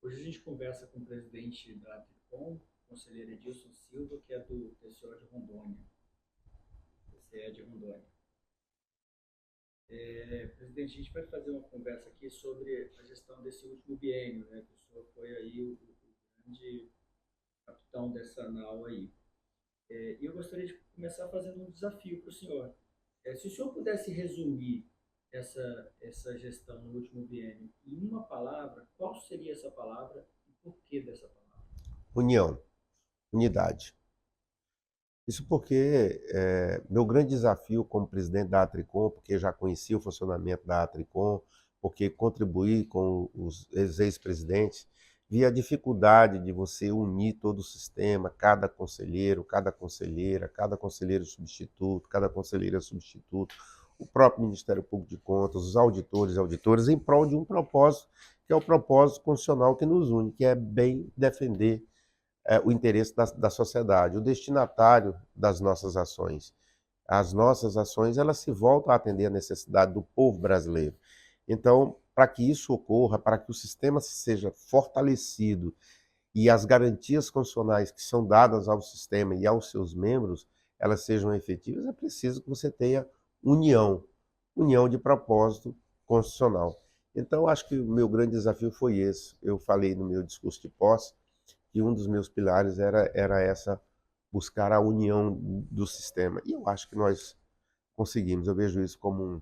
Hoje a gente conversa com o presidente da ATCOM, conselheiro Edilson Silva, que é do TCO de Rondônia, TCE de Rondônia. Presidente, a gente vai fazer uma conversa aqui sobre a gestão desse último biênio, né? Que o senhor foi aí o grande capitão dessa nau aí. E eu gostaria de começar fazendo um desafio para o senhor. Se o senhor pudesse resumir essa gestão no último biênio em uma palavra, qual seria essa palavra e por que dessa palavra? União, unidade. Isso porque meu grande desafio como presidente da Atricom, porque já conheci o funcionamento da Atricom, porque contribuí com os ex-presidentes, vi a dificuldade de você unir todo o sistema, cada conselheiro, cada conselheira, cada conselheiro substituto, cada conselheira substituto, o próprio Ministério Público de Contas, os auditores e auditoras, em prol de um propósito, que é o propósito constitucional que nos une, que é bem defender o interesse da sociedade, o destinatário das nossas ações. As nossas ações, elas se voltam a atender a necessidade do povo brasileiro. Então, para que isso ocorra, para que o sistema seja fortalecido e as garantias constitucionais que são dadas ao sistema e aos seus membros, elas sejam efetivas, é preciso que você tenha união, união de propósito constitucional. Então, acho que o meu grande desafio foi esse. Eu falei no meu discurso de posse, e um dos meus pilares era essa, buscar a união do sistema. E eu acho que nós conseguimos. Eu vejo isso como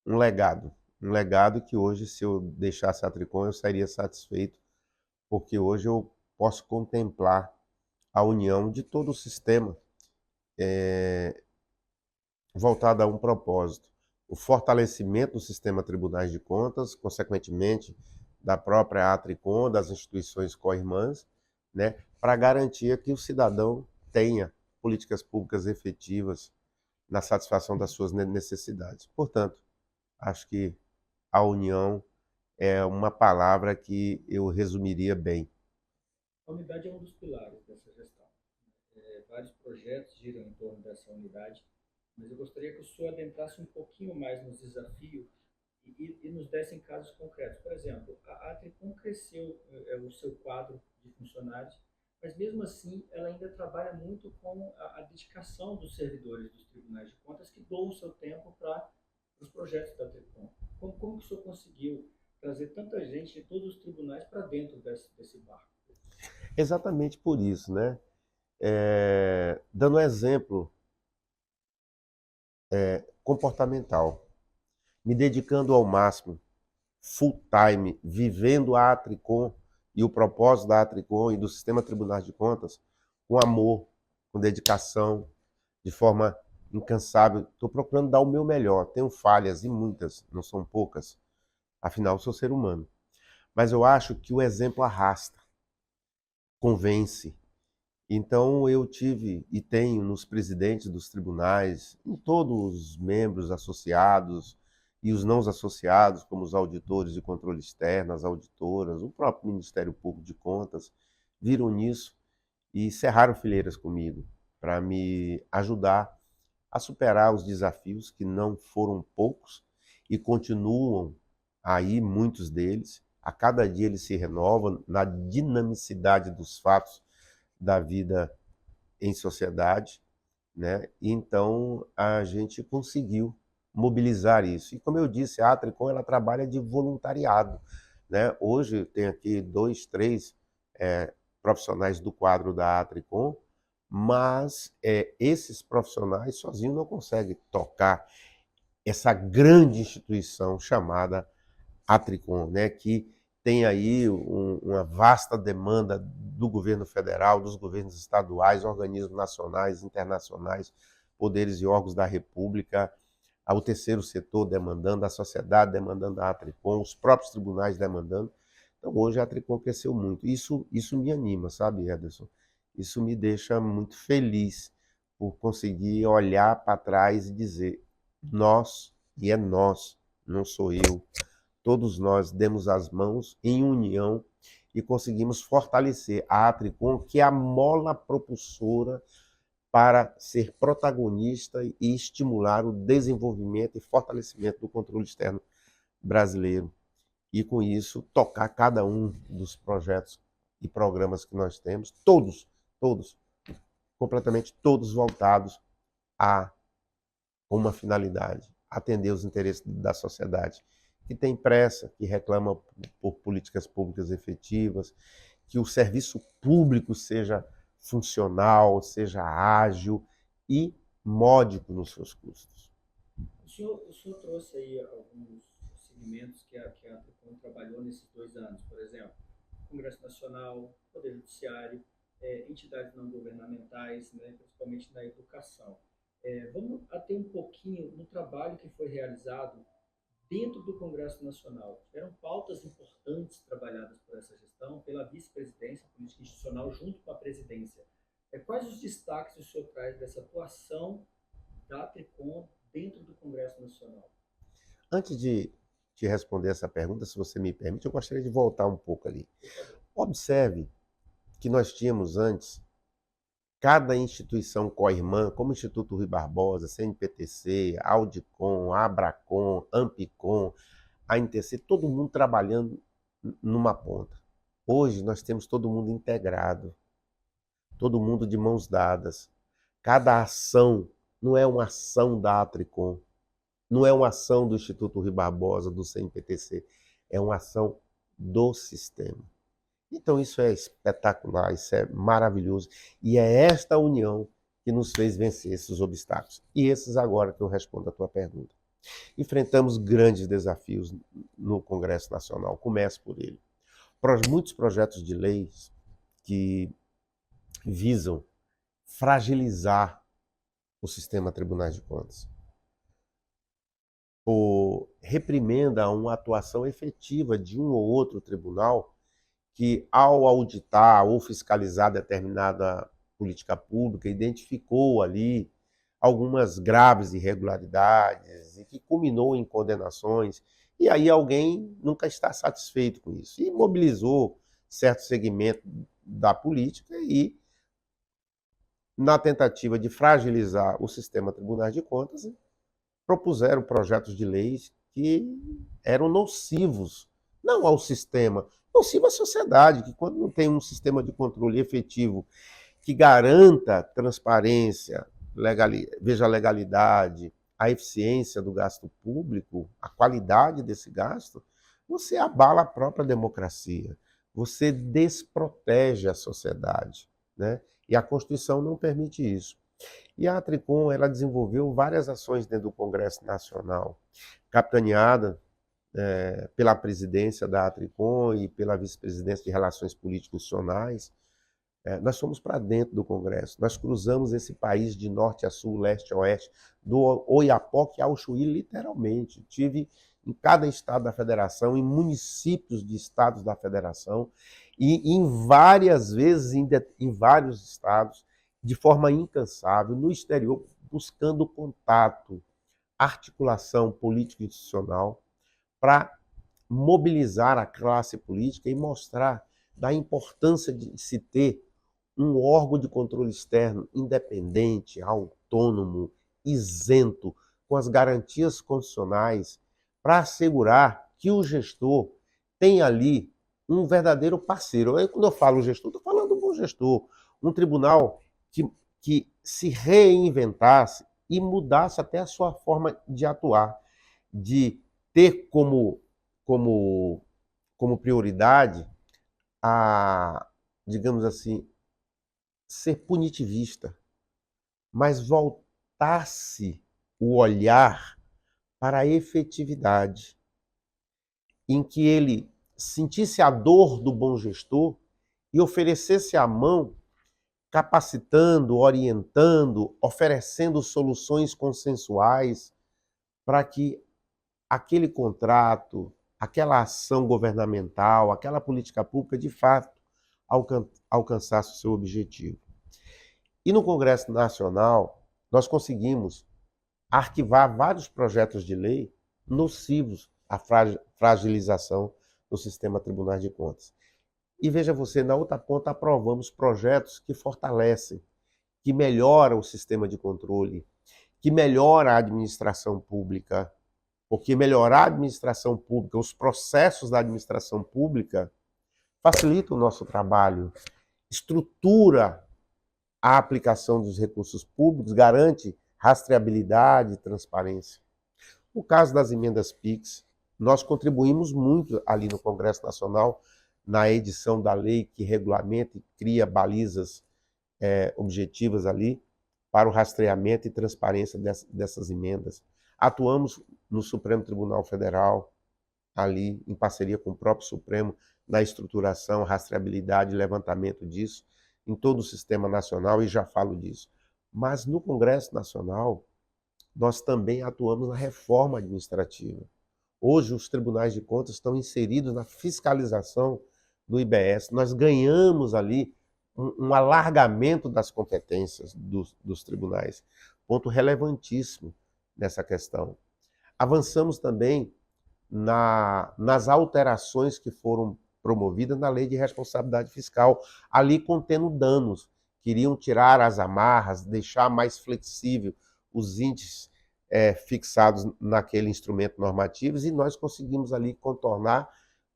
um legado. Um legado que hoje, se eu deixasse a Tricom, eu seria satisfeito, porque hoje eu posso contemplar a união de todo o sistema voltado a um propósito. O fortalecimento do sistema tribunais de contas, consequentemente, da própria Atricom, das instituições co-irmãs, né, para garantir que o cidadão tenha políticas públicas efetivas na satisfação das suas necessidades. Portanto, acho que a união é uma palavra que eu resumiria bem. A unidade é um dos pilares dessa gestão. Vários projetos giram em torno dessa unidade, mas eu gostaria que o senhor adentrasse um pouquinho mais nos desafios e nos desse casos concretos. Por exemplo, a Tricom cresceu o seu quadro de funcionários, mas mesmo assim ela ainda trabalha muito com a dedicação dos servidores dos tribunais de contas que doam o seu tempo para os projetos da Tricom. Como que o senhor conseguiu trazer tanta gente de todos os tribunais para dentro desse barco? Exatamente por isso, né? Dando um exemplo comportamental, me dedicando ao máximo, full time, vivendo a Atricom e o propósito da Atricom e do sistema tribunal de contas com amor, com dedicação, de forma incansável. Estou procurando dar o meu melhor. Tenho falhas e muitas, não são poucas. Afinal, sou ser humano. Mas eu acho que o exemplo arrasta, convence. Então eu tive e tenho nos presidentes dos tribunais, em todos os membros associados e os não associados, como os auditores de controle externo, as auditoras, o próprio Ministério Público de Contas, viram nisso e cerraram fileiras comigo para me ajudar a superar os desafios, que não foram poucos e continuam aí muitos deles. A cada dia eles se renovam na dinamicidade dos fatos da vida em sociedade, né? Então a gente conseguiu mobilizar isso. E como eu disse, a Atricom ela trabalha de voluntariado, né? Hoje tem aqui dois, três profissionais do quadro da Atricom, mas esses profissionais sozinhos não conseguem tocar essa grande instituição chamada Atricom, né, que tem aí uma vasta demanda do governo federal, dos governos estaduais, organismos nacionais, internacionais, poderes e órgãos da República, ao terceiro setor demandando, a sociedade demandando a Atricom, os próprios tribunais demandando. Então hoje a Atricom cresceu muito. Isso me anima, sabe, Ederson? Isso me deixa muito feliz por conseguir olhar para trás e dizer, nós, e é nós, não sou eu, todos nós demos as mãos em união e conseguimos fortalecer a Atricom, que é a mola propulsora para ser protagonista e estimular o desenvolvimento e fortalecimento do controle externo brasileiro. e, com isso, tocar cada um dos projetos e programas que nós temos, todos, completamente todos voltados a uma finalidade, atender os interesses da sociedade, que tem pressa, que reclama por políticas públicas efetivas, que o serviço público seja funcional, seja ágil e módico nos seus custos. O senhor trouxe aí alguns segmentos que a Tricom trabalhou nesses 2 anos, por exemplo, Congresso Nacional, Poder Judiciário, entidades não governamentais, né, principalmente na educação. Vamos ater um pouquinho no trabalho que foi realizado dentro do Congresso Nacional. Tiveram pautas importantes trabalhadas por essa gestão, pela vice-presidência política institucional, junto com a presidência. Quais os destaques o senhor traz dessa atuação da Tricom dentro do Congresso Nacional? Antes de te responder essa pergunta, se você me permite, eu gostaria de voltar um pouco ali. Observe que nós tínhamos antes cada instituição co-irmã, como o Instituto Rui Barbosa, CNPTC, Audicom, Abracom, Ampicom, ANTC, todo mundo trabalhando numa ponta. Hoje nós temos todo mundo integrado, todo mundo de mãos dadas. Cada ação não é uma ação da Atricom, não é uma ação do Instituto Rui Barbosa, do CNPTC, é uma ação do sistema. Então isso é espetacular, isso é maravilhoso. E é esta união que nos fez vencer esses obstáculos. E esses agora que eu respondo a tua pergunta. Enfrentamos grandes desafios no Congresso Nacional, começo por ele. Muitos projetos de leis que visam fragilizar o sistema Tribunais de Contas, por reprimenda a uma atuação efetiva de um ou outro tribunal que, ao auditar ou fiscalizar determinada política pública, identificou ali algumas graves irregularidades e que culminou em condenações, e aí alguém nunca está satisfeito com isso. E mobilizou certo segmento da política e, na tentativa de fragilizar o sistema Tribunais de Contas, propuseram projetos de leis que eram nocivos, não ao sistema, nocivo à sociedade, que quando não tem um sistema de controle efetivo que garanta transparência, veja a legalidade, a eficiência do gasto público, a qualidade desse gasto, você abala a própria democracia, você desprotege a sociedade, né? E a Constituição não permite isso. E a Tricom, ela desenvolveu várias ações dentro do Congresso Nacional, capitaneada pela presidência da Tricom e pela vice-presidência de Relações Político-Institucionais. Nós fomos para dentro do Congresso, nós cruzamos esse país de norte a sul, leste a oeste, do Oiapoque ao Chuí, literalmente. Tive em cada estado da federação, em municípios de estados da federação, e em várias vezes em vários estados, de forma incansável, no exterior, buscando contato, articulação político-institucional, para mobilizar a classe política e mostrar da importância de se ter um órgão de controle externo independente, autônomo, isento, com as garantias constitucionais, para assegurar que o gestor tem ali um verdadeiro parceiro. Quando eu falo gestor, estou falando do bom gestor. Um tribunal que se reinventasse e mudasse até a sua forma de atuar, de ter como prioridade a, digamos assim, ser punitivista, mas voltasse o olhar para a efetividade, em que ele sentisse a dor do bom gestor e oferecesse a mão, capacitando, orientando, oferecendo soluções consensuais para que aquele contrato, aquela ação governamental, aquela política pública, de fato, alcançasse o seu objetivo. E no Congresso Nacional, nós conseguimos arquivar vários projetos de lei nocivos à fragilização do sistema Tribunais de Contas. E veja você, na outra ponta, aprovamos projetos que fortalecem, que melhoram o sistema de controle, que melhoram a administração pública, Porque melhorar a administração pública, os processos da administração pública, facilita o nosso trabalho, estrutura a aplicação dos recursos públicos, garante rastreabilidade e transparência. No caso das emendas PIX, nós contribuímos muito ali no Congresso Nacional, na edição da lei que regulamenta e cria balizas objetivas ali para o rastreamento e transparência dessas emendas. Atuamos no Supremo Tribunal Federal, ali em parceria com o próprio Supremo, na estruturação, rastreabilidade e levantamento disso, em todo o sistema nacional, e já falo disso. Mas no Congresso Nacional, nós também atuamos na reforma administrativa. Hoje, os tribunais de contas estão inseridos na fiscalização do IBS. Nós ganhamos ali um alargamento das competências dos tribunais. Ponto relevantíssimo nessa questão. Avançamos também nas alterações que foram promovidas na Lei de Responsabilidade Fiscal, ali contendo danos. Queriam tirar as amarras, deixar mais flexível os índices fixados naquele instrumento normativo, e nós conseguimos ali contornar,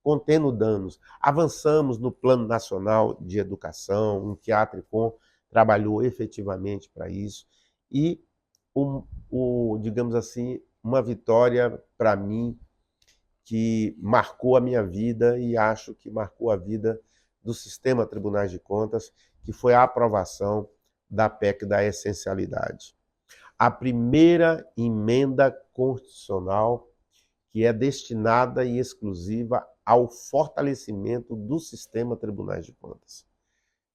contendo danos. Avançamos no Plano Nacional de Educação, em que a Atricom trabalhou efetivamente para isso, e, digamos assim, uma vitória para mim que marcou a minha vida e acho que marcou a vida do sistema Tribunais de Contas, que foi a aprovação da PEC da essencialidade. A primeira emenda constitucional que é destinada e exclusiva ao fortalecimento do sistema Tribunais de Contas.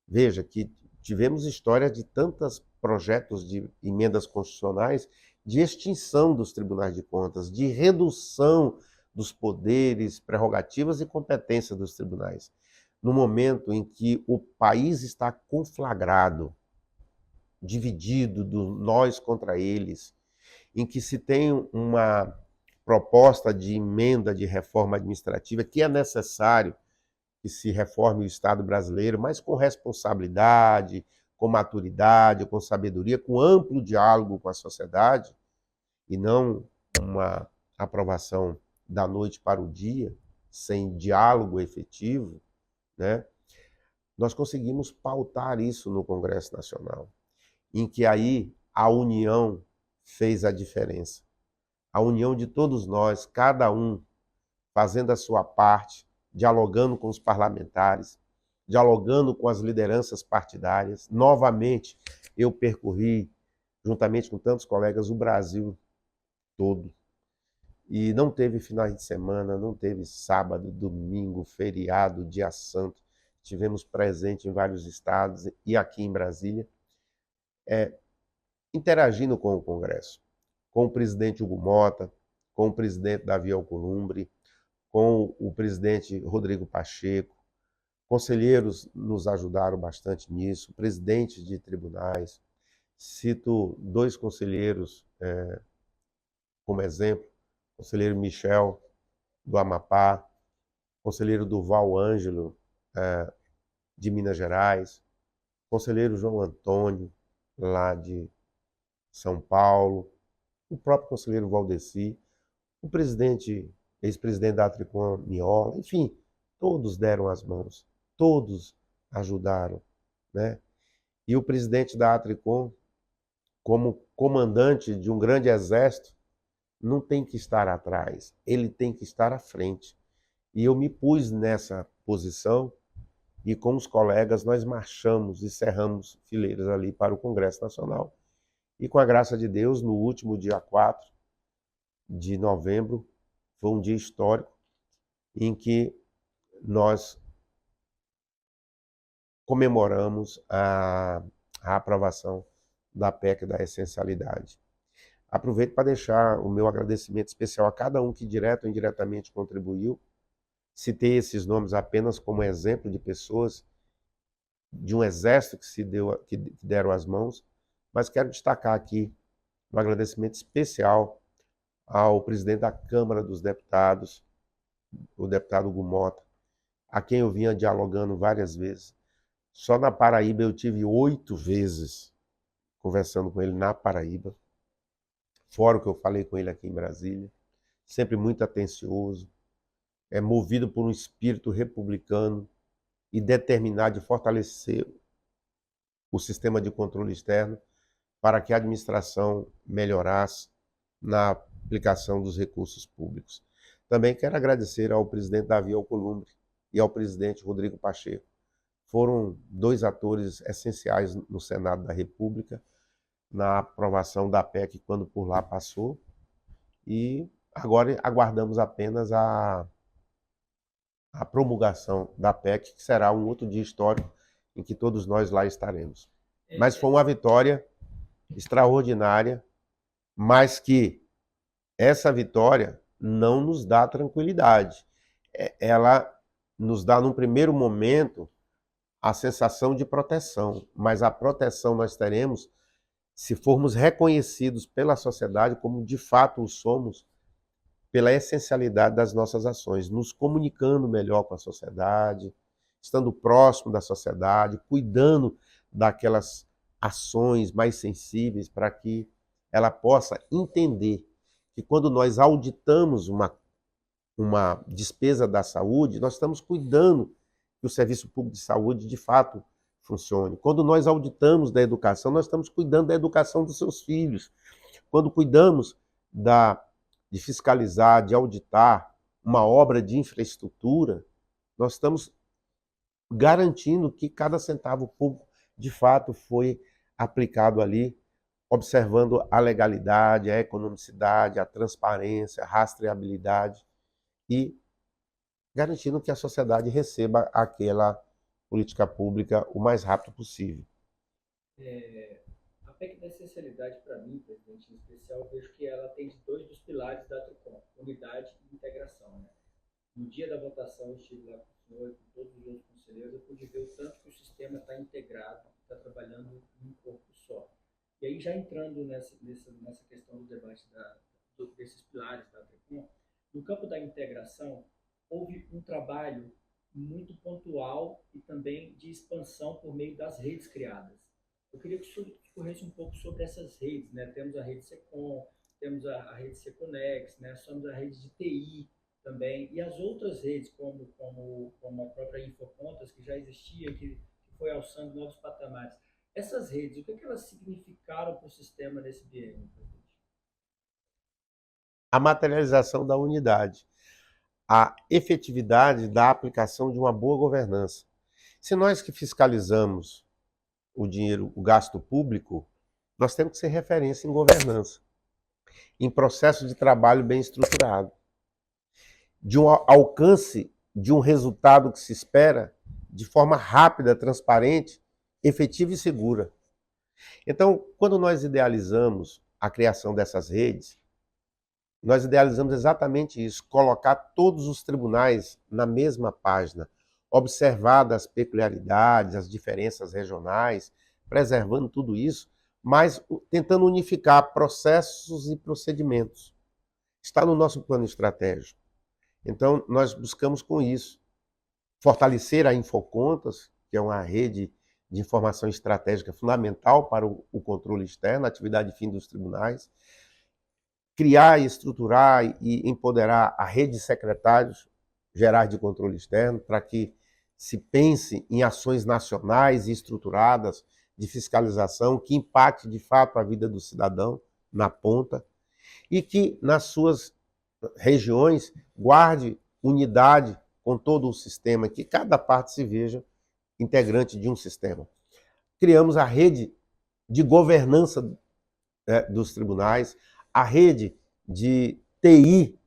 Veja que tivemos história de tantos projetos de emendas constitucionais de extinção dos Tribunais de Contas, de redução dos poderes, prerrogativas e competências dos tribunais. No momento em que o país está conflagrado, dividido, do nós contra eles, em que se tem uma proposta de emenda de reforma administrativa, que é necessário que se reforme o Estado brasileiro, mas com responsabilidade, com maturidade, com sabedoria, com amplo diálogo com a sociedade, e não uma aprovação da noite para o dia, sem diálogo efetivo, né? Nós conseguimos pautar isso no Congresso Nacional, em que aí a união fez a diferença. A união de todos nós, cada um fazendo a sua parte, dialogando com os parlamentares, dialogando com as lideranças partidárias. Novamente, eu percorri, juntamente com tantos colegas, o Brasil todo. E não teve finais de semana, não teve sábado, domingo, feriado, dia santo. Estivemos presentes em vários estados e aqui em Brasília, interagindo com o Congresso, com o presidente Hugo Mota, com o presidente Davi Alcolumbre, com o presidente Rodrigo Pacheco. Conselheiros nos ajudaram bastante nisso, presidentes de tribunais. Cito dois conselheiros como exemplo: o conselheiro Michel, do Amapá, o conselheiro Duval Ângelo, de Minas Gerais, o conselheiro João Antônio, lá de São Paulo, o próprio conselheiro Valdeci, o presidente, ex-presidente da Atricom, Miola, enfim, todos deram as mãos, todos ajudaram, né? E o presidente da Atricom, como comandante de um grande exército, não tem que estar atrás, ele tem que estar à frente. E eu me pus nessa posição e com os colegas nós marchamos e cerramos fileiras ali para o Congresso Nacional. E com a graça de Deus, no último dia 4 de novembro, foi um dia histórico em que nós comemoramos a aprovação da PEC da essencialidade. Aproveito para deixar o meu agradecimento especial a cada um que direto ou indiretamente contribuiu. Citei esses nomes apenas como exemplo de pessoas de um exército que deram as mãos, mas quero destacar aqui um agradecimento especial ao presidente da Câmara dos Deputados, o deputado Hugo Mota, a quem eu vinha dialogando várias vezes. Só na Paraíba eu tive 8 vezes conversando com ele na Paraíba, fora o que eu falei com ele aqui em Brasília. sempre muito atencioso, é movido por um espírito republicano e determinado de fortalecer o sistema de controle externo para que a administração melhorasse na aplicação dos recursos públicos. Também quero agradecer ao presidente Davi Alcolumbre e ao presidente Rodrigo Pacheco. Foram dois atores essenciais no Senado da República, na aprovação da PEC quando por lá passou, e agora aguardamos apenas a promulgação da PEC, que será um outro dia histórico em que todos nós lá estaremos. Mas foi uma vitória extraordinária, mas que essa vitória não nos dá tranquilidade. Ela nos dá, num primeiro momento, a sensação de proteção, mas a proteção nós teremos se formos reconhecidos pela sociedade como de fato o somos, pela essencialidade das nossas ações, nos comunicando melhor com a sociedade, estando próximo da sociedade, cuidando daquelas ações mais sensíveis para que ela possa entender que quando nós auditamos uma despesa da saúde, nós estamos cuidando que o serviço público de saúde de fato funcione. Quando nós auditamos da educação, nós estamos cuidando da educação dos seus filhos. Quando cuidamos de fiscalizar, de auditar uma obra de infraestrutura, nós estamos garantindo que cada centavo público de fato foi aplicado ali, observando a legalidade, a economicidade, a transparência, a rastreabilidade e garantindo que a sociedade receba aquela política pública o mais rápido possível. A PEC da essencialidade, para mim, presidente, em especial, eu vejo que ela tem dois dos pilares da TRICOM, unidade e integração. Né? No dia da votação, eu estive lá com o senhor e com todos os outros conselheiros, eu pude ver o tanto que o sistema está integrado, está trabalhando em um corpo só. E aí, já entrando nessa questão do debate desses pilares da TRICOM, no campo da integração, houve um trabalho muito pontual e também de expansão por meio das redes criadas. Eu queria que o senhor discorresse um pouco sobre essas redes, né? Temos a rede SECOM, temos a rede Seconex, né? Somos a rede de TI também, e as outras redes, como a própria Infocontas, que já existia, que foi alçando novos patamares. Essas redes, o que elas significaram para o sistema nesse biênio, presidente? A materialização da unidade, a efetividade da aplicação de uma boa governança. Se nós que fiscalizamos o dinheiro, o gasto público, nós temos que ser referência em governança, em processo de trabalho bem estruturado, de um alcance de um resultado que se espera de forma rápida, transparente, efetiva e segura. Então, quando nós idealizamos a criação dessas redes, nós idealizamos exatamente isso, colocar todos os tribunais na mesma página, observadas as peculiaridades, as diferenças regionais, preservando tudo isso, mas tentando unificar processos e procedimentos. Está no nosso plano estratégico. Então, nós buscamos com isso fortalecer a Infocontas, que é uma rede de informação estratégica fundamental para o controle externo, a atividade fim dos tribunais, criar e estruturar e empoderar a rede de secretários gerais de controle externo para que se pense em ações nacionais e estruturadas de fiscalização que impacte de fato a vida do cidadão na ponta e que nas suas regiões guarde unidade com todo o sistema, que cada parte se veja integrante de um sistema. Criamos a rede de governança dos tribunais, a rede de TI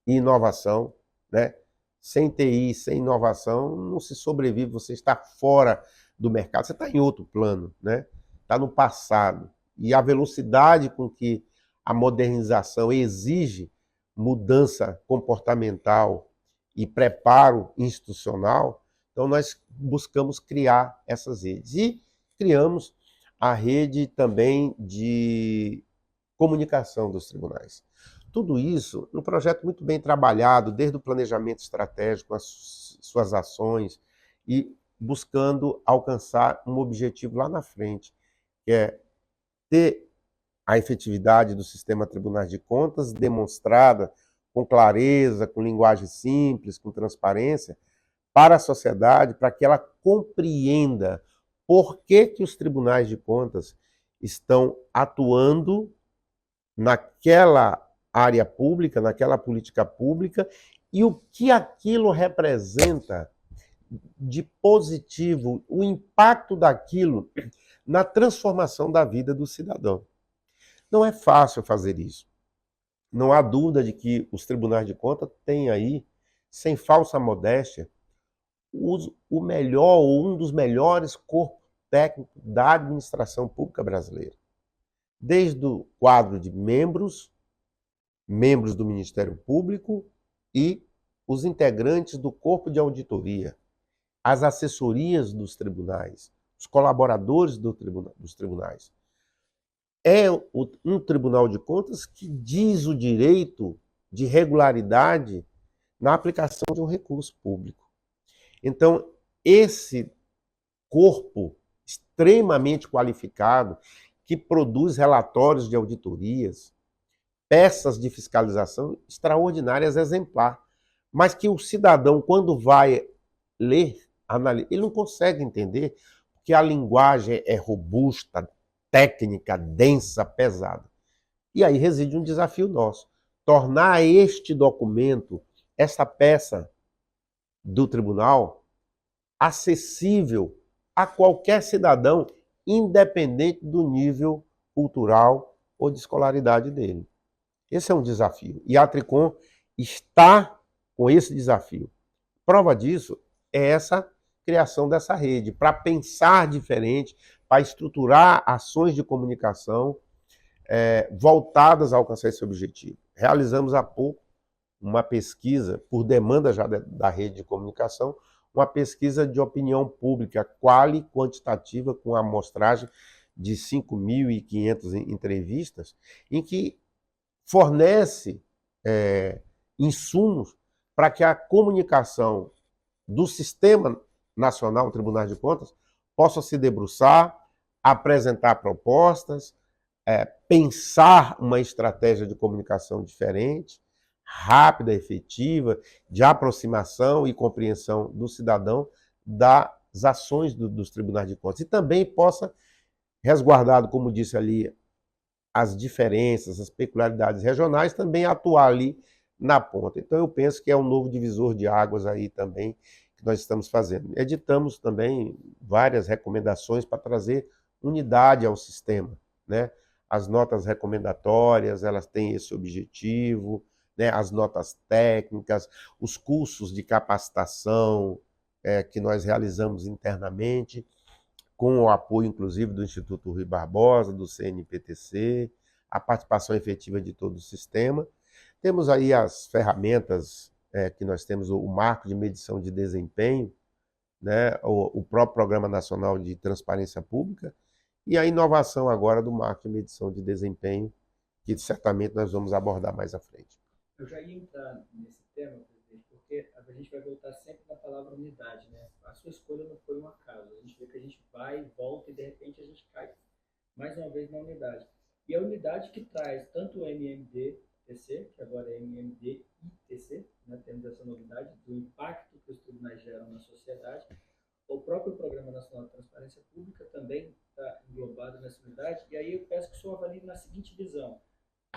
e inovação, né? Sem TI, sem inovação, não se sobrevive, você está fora do mercado, você está em outro plano, né? Está no passado. E a velocidade com que a modernização exige mudança comportamental e preparo institucional, então nós buscamos criar essas redes. E criamos a rede também de comunicação dos tribunais. Tudo isso um projeto muito bem trabalhado, desde o planejamento estratégico, as suas ações, e buscando alcançar um objetivo lá na frente, que é ter a efetividade do sistema tribunais de contas demonstrada com clareza, com linguagem simples, com transparência, para a sociedade, para que ela compreenda por que os tribunais de contas estão atuando naquela área pública, naquela política pública, e o que aquilo representa de positivo, o impacto daquilo na transformação da vida do cidadão. Não é fácil fazer isso. Não há dúvida de que os tribunais de contas têm aí, sem falsa modéstia, o melhor ou um dos melhores corpos técnicos da administração pública brasileira. Desde o quadro de membros do Ministério Público e os integrantes do corpo de auditoria, as assessorias dos tribunais, os colaboradores dos tribunais. É um tribunal de contas que diz o direito de regularidade na aplicação de um recurso público. Então, esse corpo extremamente qualificado, que produz relatórios de auditorias, peças de fiscalização extraordinárias, exemplar, mas que o cidadão, quando vai ler, analisa, ele não consegue entender, porque a linguagem é robusta, técnica, densa, pesada. E aí reside um desafio nosso, tornar este documento, essa peça do tribunal, acessível a qualquer cidadão, independente do nível cultural ou de escolaridade dele. Esse é um desafio. E a Tricom está com esse desafio. Prova disso é essa criação dessa rede, para pensar diferente, para estruturar ações de comunicação voltadas a alcançar esse objetivo. Realizamos há pouco uma pesquisa, por demanda já da rede de comunicação, uma pesquisa de opinião pública quantitativa, com amostragem de 5.500 entrevistas, em que fornece insumos para que a comunicação do Sistema Nacional Tribunal de Contas possa se debruçar, apresentar propostas, pensar uma estratégia de comunicação diferente, rápida, efetiva, de aproximação e compreensão do cidadão das ações dos tribunais de contas. E também possa, resguardado, como disse ali, as diferenças, as peculiaridades regionais, também atuar ali na ponta. Então eu penso que é um novo divisor de águas aí também que nós estamos fazendo. Editamos também várias recomendações para trazer unidade ao sistema, né? As notas recomendatórias, elas têm esse objetivo, né? As notas técnicas, os cursos de capacitação que nós realizamos internamente, com o apoio, inclusive, do Instituto Rui Barbosa, do CNPTC, a participação efetiva de todo o sistema. Temos aí as ferramentas que nós temos, o marco de medição de desempenho, né, o próprio Programa Nacional de Transparência Pública, e a inovação agora do marco de medição de desempenho, que certamente nós vamos abordar mais à frente. Eu já ia entrar nesse tema, presidente, porque a gente vai voltar sempre na palavra unidade, né? A sua escolha não foi um acaso. A gente vê que a gente vai, volta e de repente a gente cai mais uma vez na unidade. E a unidade que traz tanto o MMD-TC, que agora é MMD-ITC, né? Temos essa novidade do impacto que os tribunais geram na sociedade. O próprio Programa Nacional de Transparência Pública também está englobado nessa unidade. E aí eu peço que o senhor avalie na seguinte visão.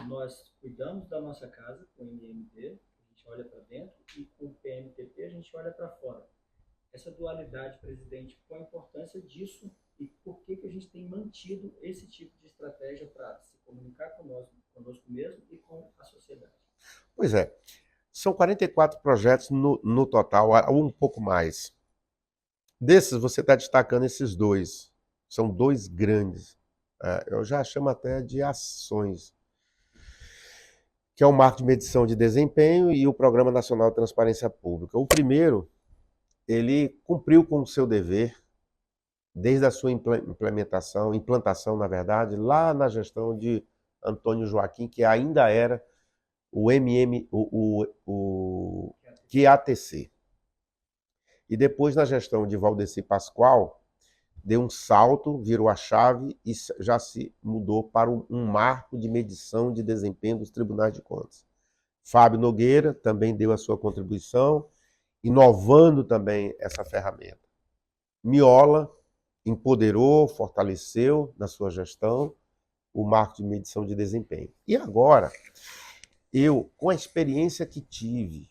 Nós cuidamos da nossa casa com o MMD, a gente olha para dentro, e com o PMTP a gente olha para fora. Essa dualidade, presidente, qual a importância disso e por que a gente tem mantido esse tipo de estratégia para se comunicar conosco mesmo e com a sociedade? Pois é, são 44 projetos no total, ou um pouco mais. Desses, você está destacando esses dois. São dois grandes. Eu já chamo até de ações, que é o Marco de Medição de Desempenho e o Programa Nacional de Transparência Pública. O primeiro, ele cumpriu com o seu dever desde a sua implantação, na verdade, lá na gestão de Antônio Joaquim, que ainda era o QATC. E depois, na gestão de Valdeci Pascoal, deu um salto, virou a chave e já se mudou para um marco de medição de desempenho dos tribunais de contas. Fábio Nogueira também deu a sua contribuição, inovando também essa ferramenta. Miola empoderou, fortaleceu na sua gestão o marco de medição de desempenho. E agora, eu, com a experiência que tive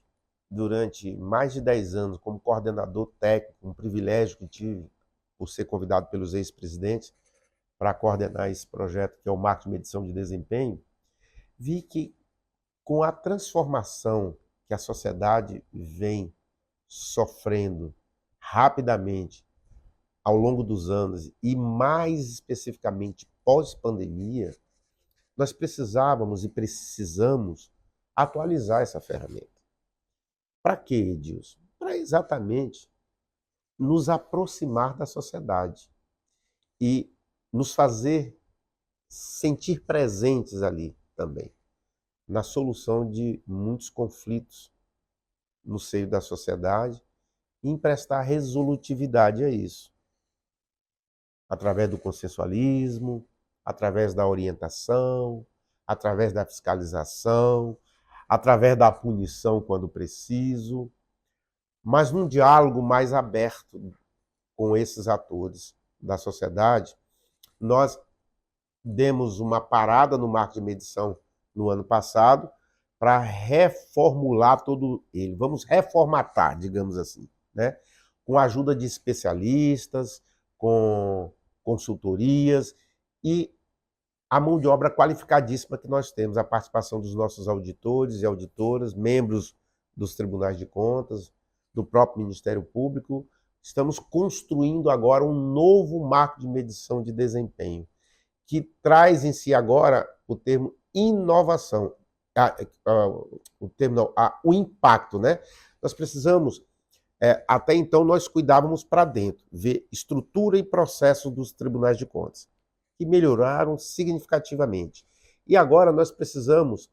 durante mais de 10 anos como coordenador técnico, um privilégio que tive por ser convidado pelos ex-presidentes para coordenar esse projeto, que é o marco de medição de desempenho, vi que com a transformação que a sociedade vem sofrendo rapidamente ao longo dos anos, e mais especificamente pós-pandemia, nós precisávamos e precisamos atualizar essa ferramenta. Para quê, Edilson? Para exatamente nos aproximar da sociedade e nos fazer sentir presentes ali também, na solução de muitos conflitos no seio da sociedade e emprestar resolutividade a isso, através do consensualismo, através da orientação, através da fiscalização, através da punição quando preciso, mas num diálogo mais aberto com esses atores da sociedade. Nós demos uma parada no marco de medição no ano passado para reformular todo ele. Vamos reformatar, digamos assim, né? Com a ajuda de especialistas, com consultorias e a mão de obra qualificadíssima que nós temos, a participação dos nossos auditores e auditoras, membros dos tribunais de contas, do próprio Ministério Público. Estamos construindo agora um novo marco de medição de desempenho, que traz em si agora o termo inovação, o impacto, né? Nós precisamos, até então nós cuidávamos para dentro, ver estrutura e processo dos tribunais de contas, que melhoraram significativamente. E agora nós precisamos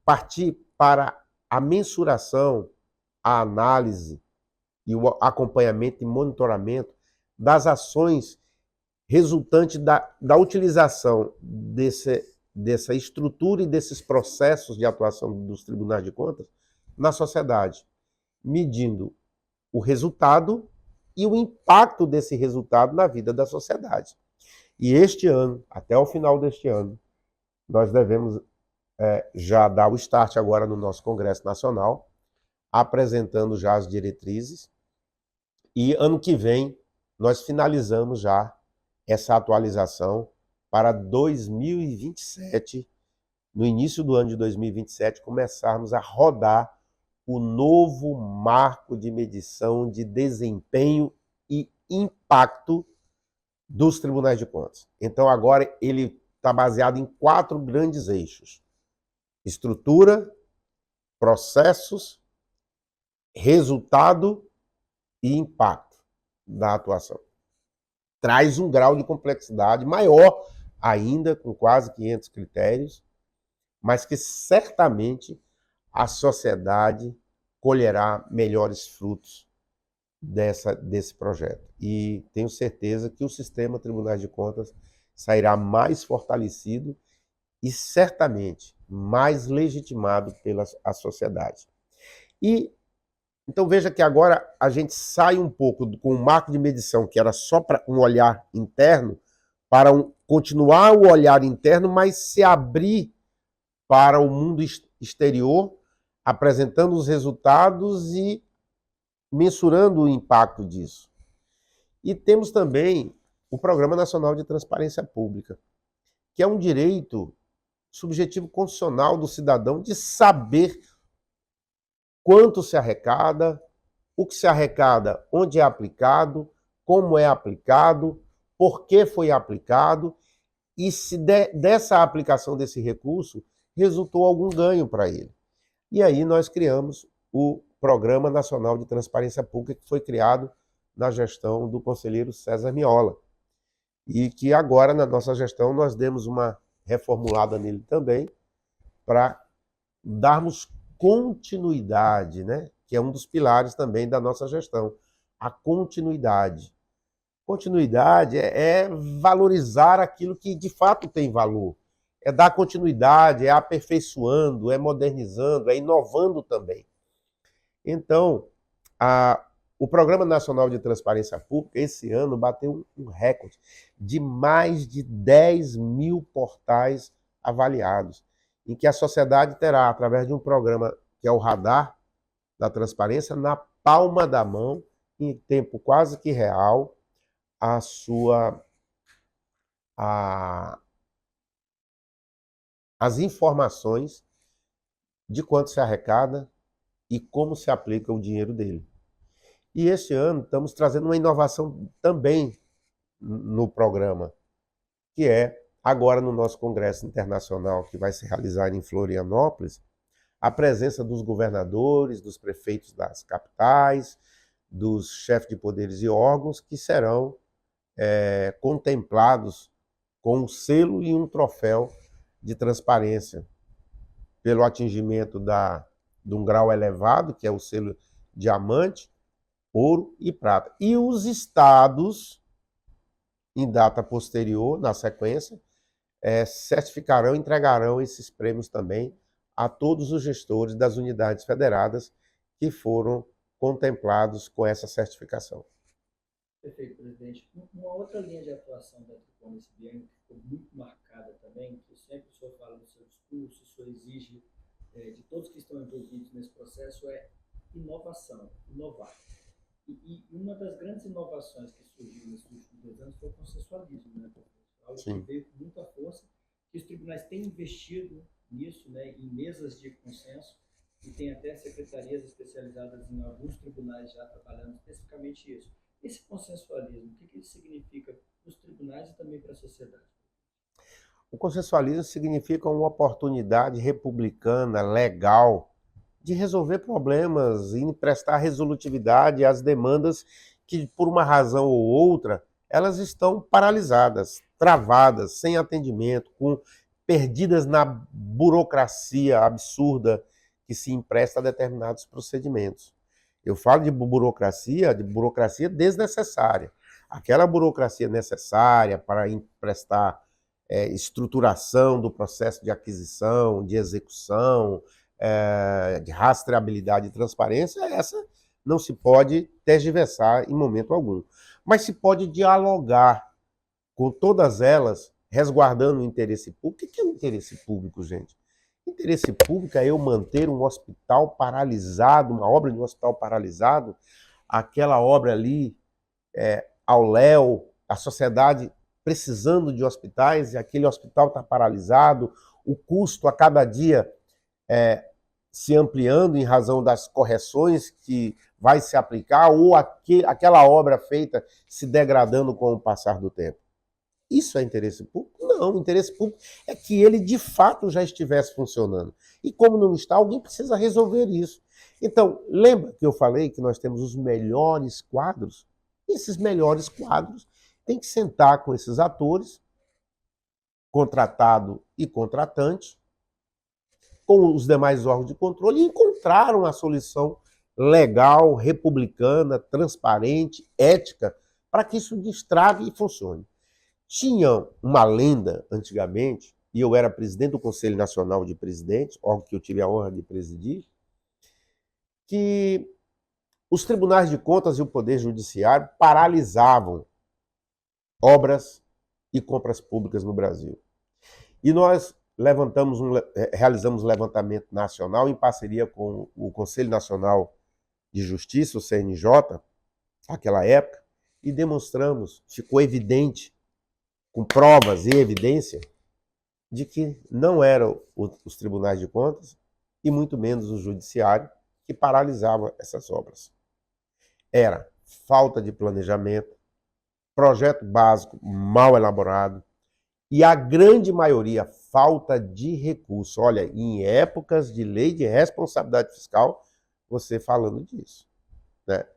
partir para a mensuração, a análise e o acompanhamento e monitoramento das ações resultantes da utilização dessa estrutura e desses processos de atuação dos tribunais de contas na sociedade, medindo o resultado e o impacto desse resultado na vida da sociedade. E este ano, até o final deste ano, nós devemos já dar o start agora no nosso Congresso Nacional, apresentando já as diretrizes, e ano que vem nós finalizamos já essa atualização para 2027, no início do ano de 2027, começarmos a rodar o novo marco de medição de desempenho e impacto dos tribunais de contas. Então agora ele está baseado em 4 grandes eixos: estrutura, processos, resultado e impacto da atuação. Traz um grau de complexidade maior ainda, com quase 500 critérios, mas que certamente a sociedade colherá melhores frutos desse projeto. E tenho certeza que o sistema Tribunais de Contas sairá mais fortalecido e certamente mais legitimado pela a sociedade. E então veja que agora a gente sai um pouco com o marco de medição, que era só para um olhar interno, para continuar o olhar interno, mas se abrir para o mundo exterior, apresentando os resultados e mensurando o impacto disso. E temos também o Programa Nacional de Transparência Pública, que é um direito subjetivo constitucional do cidadão de saber quanto se arrecada, o que se arrecada, onde é aplicado, como é aplicado, por que foi aplicado e se dessa aplicação desse recurso resultou algum ganho para ele. E aí nós criamos o Programa Nacional de Transparência Pública, que foi criado na gestão do conselheiro César Miola. E que agora, na nossa gestão, nós demos uma reformulada nele também, para darmos continuidade, né? Que é um dos pilares também da nossa gestão, a continuidade. Continuidade é valorizar aquilo que de fato tem valor. é dar continuidade, é aperfeiçoando, é modernizando, é inovando também. Então, o Programa Nacional de Transparência Pública, esse ano, bateu um recorde de mais de 10 mil portais avaliados, em que a sociedade terá, através de um programa que é o Radar da Transparência, na palma da mão, em tempo quase que real, a sua as informações de quanto se arrecada e como se aplica o dinheiro dele. E este ano estamos trazendo uma inovação também no programa, que é agora no nosso Congresso Internacional, que vai se realizar em Florianópolis, a presença dos governadores, dos prefeitos das capitais, dos chefes de poderes e órgãos que serão contemplados com um selo e um troféu de transparência pelo atingimento de um grau elevado, que é o selo diamante, ouro e prata. E os estados, em data posterior, na sequência, certificarão e entregarão esses prêmios também a todos os gestores das unidades federadas que foram contemplados com essa certificação. Perfeito, presidente. Uma outra linha de atuação da Tricom nesse biênio que ficou muito marcada também, que sempre o senhor fala no seu discurso, o senhor exige de todos que estão envolvidos nesse processo, é inovação, inovar. E uma das grandes inovações que surgiu nesses últimos 2 anos foi o consensualismo, né? Algo que veio com muita força, que os tribunais têm investido nisso, né, em mesas de consenso, e tem até secretarias especializadas em alguns tribunais já trabalhando especificamente isso. Esse consensualismo, o que ele significa para os tribunais e também para a sociedade? O consensualismo significa uma oportunidade republicana, legal, de resolver problemas e prestar resolutividade às demandas que, por uma razão ou outra, elas estão paralisadas, travadas, sem atendimento, perdidas na burocracia absurda que se empresta a determinados procedimentos. Eu falo de burocracia desnecessária. Aquela burocracia necessária para prestar estruturação do processo de aquisição, de execução, de rastreabilidade e transparência, essa não se pode tergiversar em momento algum. Mas se pode dialogar com todas elas, resguardando o interesse público. O que é o interesse público, gente? O interesse público é eu manter um hospital paralisado, uma obra de um hospital paralisado, aquela obra ali ao léu, a sociedade precisando de hospitais e aquele hospital está paralisado, o custo a cada dia se ampliando em razão das correções que vai se aplicar ou aquela obra feita se degradando com o passar do tempo. Isso é interesse público? Não, o interesse público é que ele de fato já estivesse funcionando. E como não está, alguém precisa resolver isso. Então, lembra que eu falei que nós temos os melhores quadros? Esses melhores quadros têm que sentar com esses atores, contratado e contratante, com os demais órgãos de controle e encontrar uma solução legal, republicana, transparente, ética, para que isso destrave e funcione. Tinha uma lenda antigamente, e eu era presidente do Conselho Nacional de Presidentes, órgão que eu tive a honra de presidir, que os tribunais de contas e o Poder Judiciário paralisavam obras e compras públicas no Brasil. E nós realizamos um levantamento nacional em parceria com o Conselho Nacional de Justiça, o CNJ, naquela época, e demonstramos, ficou evidente, com provas e evidência, de que não eram os tribunais de contas e muito menos o judiciário que paralisava essas obras. Era falta de planejamento, projeto básico mal elaborado e a grande maioria falta de recurso. Olha, em épocas de lei de responsabilidade fiscal, você falando disso, né?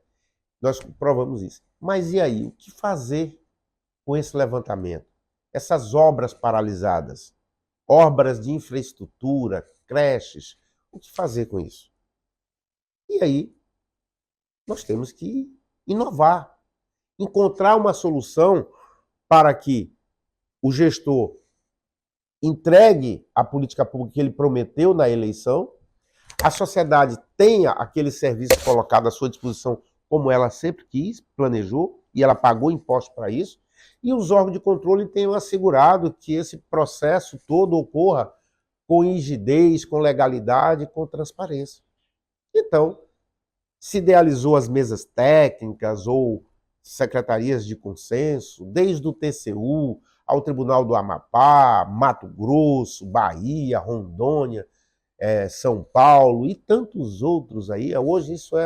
Nós provamos isso. Mas e aí, o que fazer com esse levantamento? Essas obras paralisadas, obras de infraestrutura, creches, o que fazer com isso? E aí, nós temos que inovar, encontrar uma solução para que o gestor entregue a política pública que ele prometeu na eleição, a sociedade tenha aquele serviço colocado à sua disposição como ela sempre quis, planejou, e ela pagou impostos para isso, e os órgãos de controle tenham assegurado que esse processo todo ocorra com rigidez, com legalidade, com transparência. Então, se idealizou as mesas técnicas ou secretarias de consenso, desde o TCU ao Tribunal do Amapá, Mato Grosso, Bahia, Rondônia, São Paulo e tantos outros aí. Hoje isso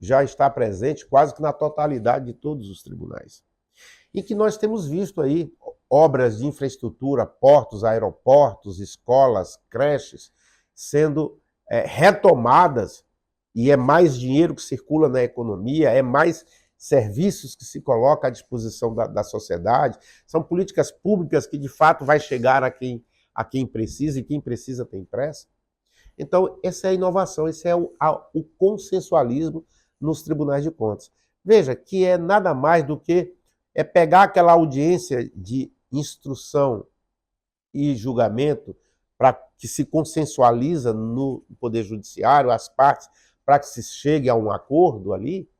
já está presente quase que na totalidade de todos os tribunais. E que nós temos visto aí obras de infraestrutura, portos, aeroportos, escolas, creches, sendo retomadas, e é mais dinheiro que circula na economia, é mais serviços que se coloca à disposição da sociedade, são políticas públicas que de fato vai chegar a quem precisa, e quem precisa tem pressa. Então, essa é a inovação, esse é o consensualismo nos tribunais de contas. Veja que é nada mais do que pegar aquela audiência de instrução e julgamento para que se consensualiza no Poder Judiciário, as partes, para que se chegue a um acordo ali,